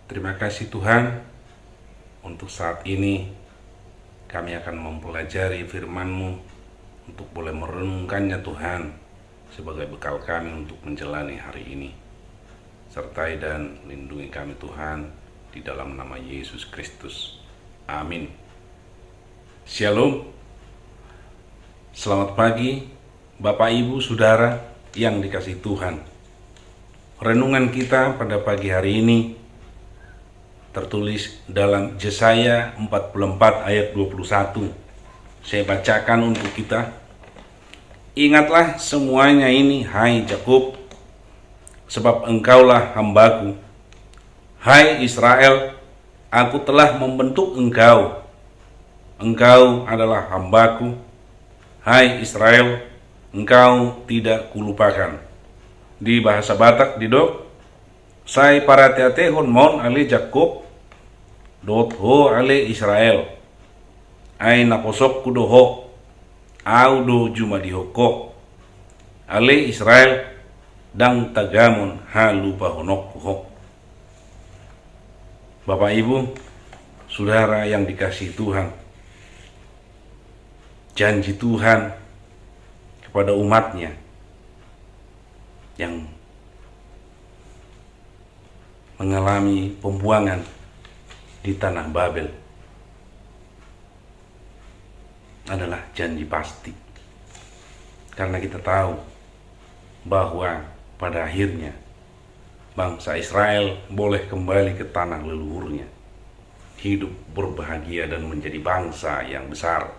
Terima kasih Tuhan, untuk saat ini kami akan mempelajari firman-Mu untuk boleh merenungkannya Tuhan sebagai bekal kami untuk menjalani hari ini. Sertai dan lindungi kami Tuhan di dalam nama Yesus Kristus. Amin. Shalom. Selamat pagi Bapak Ibu Saudara yang dikasihi Tuhan. Renungan kita pada pagi hari ini tertulis dalam Yesaya 44 ayat 21. Saya bacakan untuk kita. Ingatlah semuanya ini, hai Yakub, sebab engkaulah hambaku. Hai Israel, aku telah membentuk engkau. Engkau adalah hambaku. Hai Israel, engkau tidak kulupakan. Di bahasa Batak didok, sai parateatehon mon ale Yakub, dot ho ale Israel. Ai naposok kudo ho, au do juma dihoko. Ale Israel, dang tagamon halu pahonok ho. Bapak Ibu, Saudara yang dikasihi Tuhan, janji Tuhan kepada umatnya yang mengalami pembuangan di tanah Babel adalah janji pasti, karena kita tahu bahwa pada akhirnya bangsa Israel boleh kembali ke tanah leluhurnya, hidup berbahagia dan menjadi bangsa yang besar.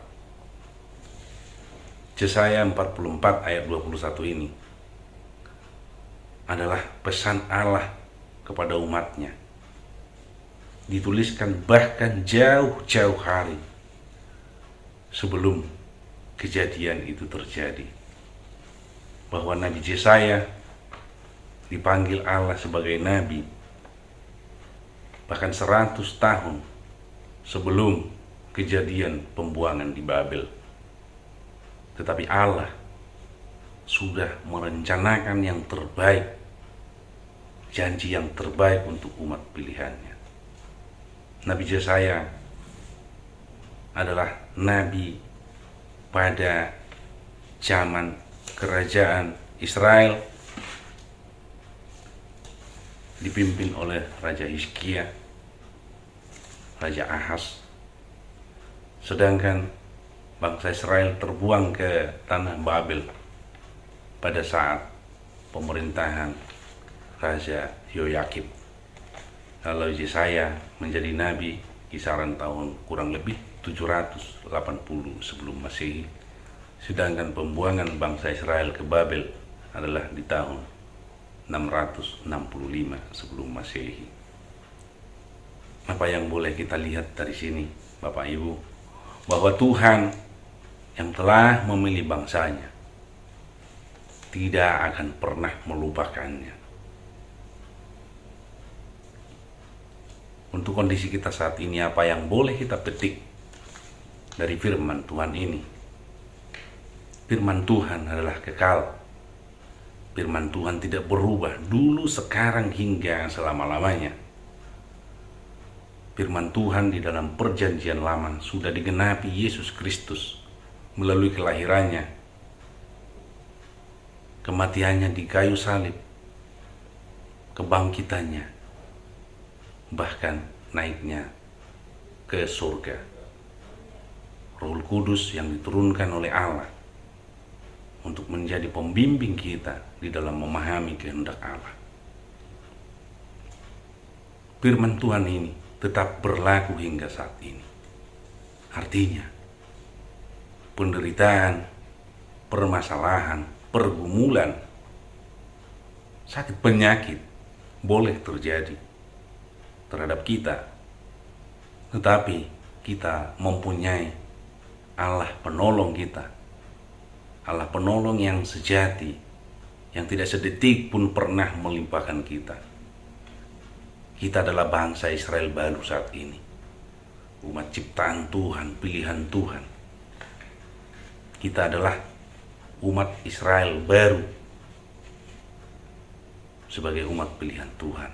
Yesaya 44 ayat 21 ini adalah pesan Allah kepada umatnya, dituliskan bahkan jauh-jauh hari sebelum kejadian itu terjadi, bahwa Nabi Yesaya dipanggil Allah sebagai nabi bahkan 100 tahun sebelum kejadian pembuangan di Babel. Tetapi Allah sudah merencanakan yang terbaik, janji yang terbaik untuk umat pilihannya. Nabi Yesaya adalah nabi pada zaman kerajaan Israel dipimpin oleh Raja Hizkia, Raja Ahaz. Sedangkan bangsa Israel terbuang ke tanah Babel pada saat pemerintahan Raja Yoyakim. Kalau Yesaya menjadi nabi kisaran tahun kurang lebih 780 sebelum Masehi, sedangkan pembuangan bangsa Israel ke Babel adalah di tahun 665 sebelum Masehi. Apa yang boleh kita lihat dari sini, Bapak Ibu? Bahwa Tuhan yang telah memilih bangsanya tidak akan pernah melupakannya. Untuk kondisi kita saat ini, apa yang boleh kita petik dari firman Tuhan ini? Firman Tuhan adalah kekal. Firman Tuhan tidak berubah dulu, sekarang, hingga selama-lamanya. Firman Tuhan di dalam perjanjian lama sudah digenapi Yesus Kristus melalui kelahirannya, kematiannya di kayu salib, kebangkitannya, bahkan naiknya ke surga. Roh Kudus yang diturunkan oleh Allah untuk menjadi pembimbing kita di dalam memahami kehendak Allah. Firman Tuhan ini tetap berlaku hingga saat ini. Artinya, penderitaan, permasalahan, pergumulan, sakit penyakit boleh terjadi terhadap kita, tetapi kita mempunyai Allah penolong kita, Allah penolong yang sejati, yang tidak sedetik pun pernah melimpahkan kita. Kita adalah bangsa Israel baru saat ini, umat ciptaan Tuhan, pilihan Tuhan. Kita adalah umat Israel baru sebagai umat pilihan Tuhan.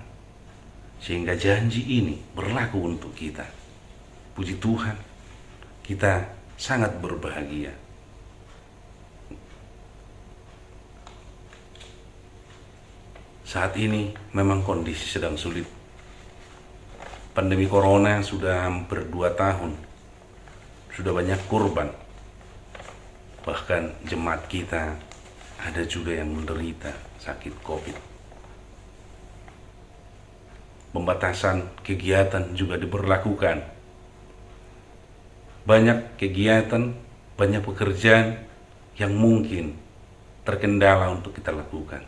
sehingga janji ini berlaku untuk kita. Puji Tuhan, kita sangat berbahagia. Saat ini memang kondisi sedang sulit. Pandemi corona sudah hampir 2 tahun. Sudah banyak korban. Bahkan jemaat kita ada juga yang menderita sakit COVID. Pembatasan kegiatan juga diberlakukan. Banyak kegiatan, banyak pekerjaan yang mungkin terkendala untuk kita lakukan.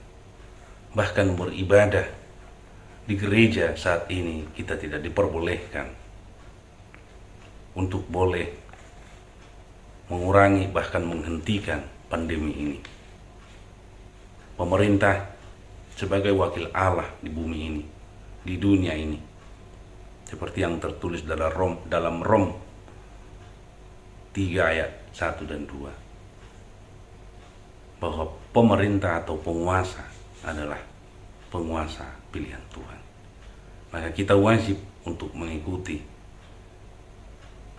Bahkan beribadah di gereja saat ini kita tidak diperbolehkan untuk boleh mengurangi bahkan menghentikan pandemi ini. Pemerintah sebagai wakil Allah di bumi ini, di dunia ini, seperti yang tertulis dalam Rom 3 ayat 1 dan 2, bahwa pemerintah atau penguasa adalah penguasa pilihan Tuhan. Maka kita wajib untuk mengikuti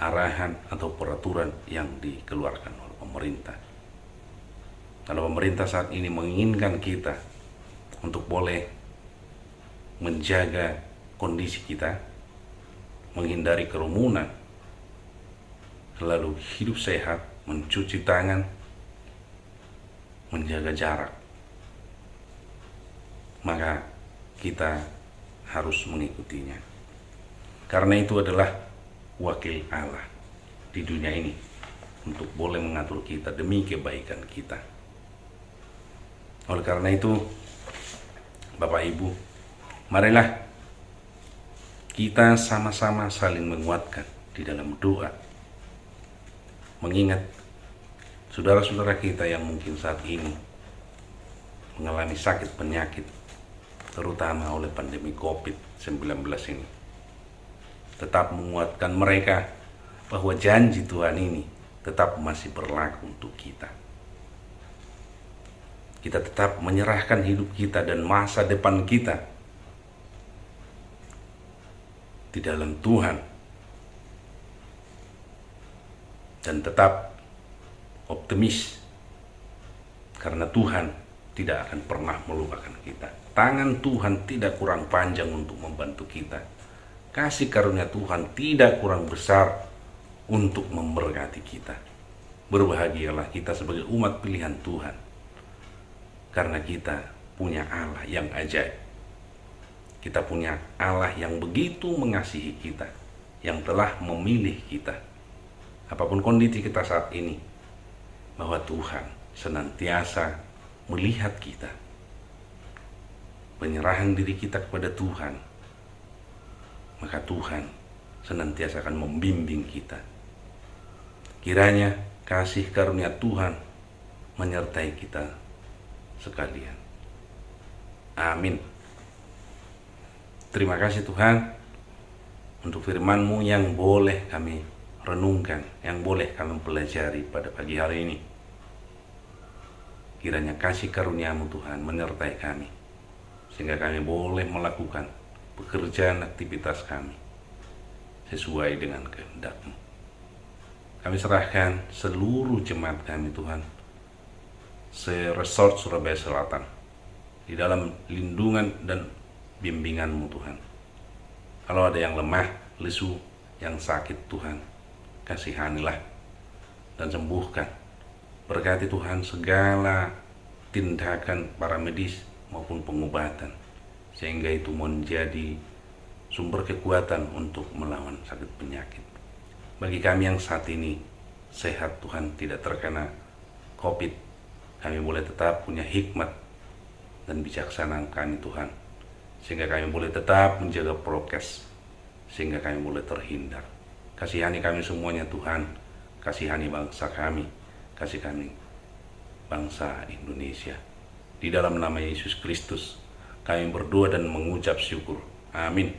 arahan atau peraturan yang dikeluarkan oleh pemerintah. Karena pemerintah saat ini menginginkan kita untuk boleh menjaga kondisi kita, menghindari kerumunan, selalu hidup sehat, mencuci tangan, menjaga jarak. Maka kita harus mengikutinya. Karena itu adalah wakil Allah di dunia ini untuk boleh mengatur kita demi kebaikan kita. Oleh karena itu, Bapak Ibu, marilah kita sama-sama saling menguatkan di dalam doa. Mengingat saudara-saudara kita yang mungkin saat ini mengalami sakit penyakit, terutama oleh pandemi COVID-19 ini. Tetap menguatkan mereka bahwa janji Tuhan ini tetap masih berlaku untuk kita. Kita tetap menyerahkan hidup kita dan masa depan kita di dalam Tuhan, dan tetap optimis karena Tuhan tidak akan pernah melupakan kita. Tangan Tuhan tidak kurang panjang untuk membantu kita. Kasih karunia Tuhan tidak kurang besar untuk memberkati kita. Berbahagialah kita sebagai umat pilihan Tuhan, karena kita punya Allah yang ajaib. Kita punya Allah yang begitu mengasihi kita, yang telah memilih kita. Apapun kondisi kita saat ini, bahwa Tuhan senantiasa melihat kita. Penyerahan diri kita kepada Tuhan, maka Tuhan senantiasa akan membimbing kita. Kiranya kasih karunia Tuhan menyertai kita sekalian. Amin. Terima kasih Tuhan untuk firman-Mu yang boleh kami renungkan, yang boleh kami pelajari pada pagi hari ini. Kiranya kasih karunia-Mu Tuhan menyertai kami, sehingga kami boleh melakukan pekerjaan aktivitas kami sesuai dengan kehendak-Mu. Kami serahkan seluruh jemaat kami Tuhan, se-resort Surabaya Selatan, di dalam lindungan dan bimbingan-Mu Tuhan. Kalau ada yang lemah, lesu, yang sakit Tuhan, kasihanilah dan sembuhkan. Berkati Tuhan segala tindakan para medis maupun pengobatan, sehingga itu menjadi sumber kekuatan untuk melawan sakit penyakit. Bagi kami yang saat ini sehat Tuhan, tidak terkena COVID, kami boleh tetap punya hikmat dan bijaksana kami Tuhan, sehingga kami boleh tetap menjaga prokes, sehingga kami boleh terhindar. Kasihani kami semuanya Tuhan, kasihani bangsa kami, kasih kami bangsa Indonesia. Di dalam nama Yesus Kristus kami berdoa dan mengucap syukur. Amin.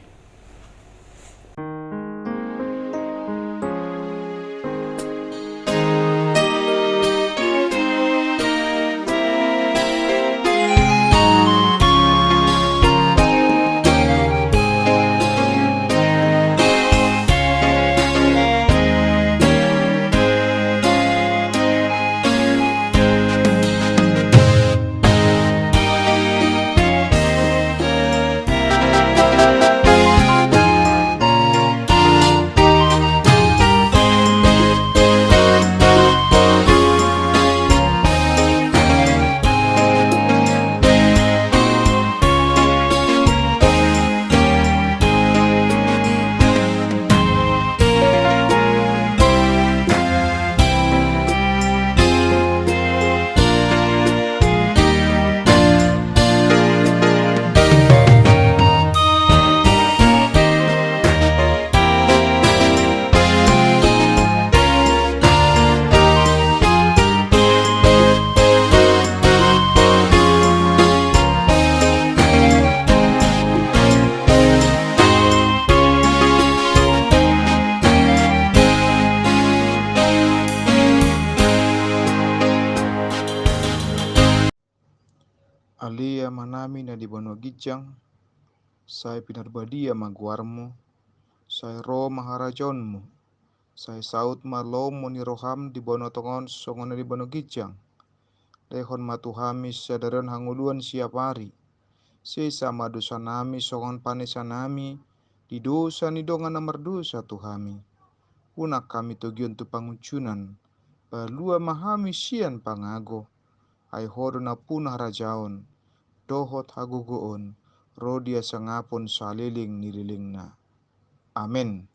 hami na di bono gijang, sai pinarbadia maguarmu, sai roh maharajonmu, sai saut malomo ni roham di bono tongon songona di bono gijang, lehon matuhami sadaron hanguluan siap hari, sesa madosa nami songon panesa nami, di dosa ni dongan namar dosa Tuhami. Unak kami togion tu panguncunan, balua mahami sian pangago, ai hodo na punah rajaon, dohot hagugoon, rodia sangapon saliling nililingna. Amin.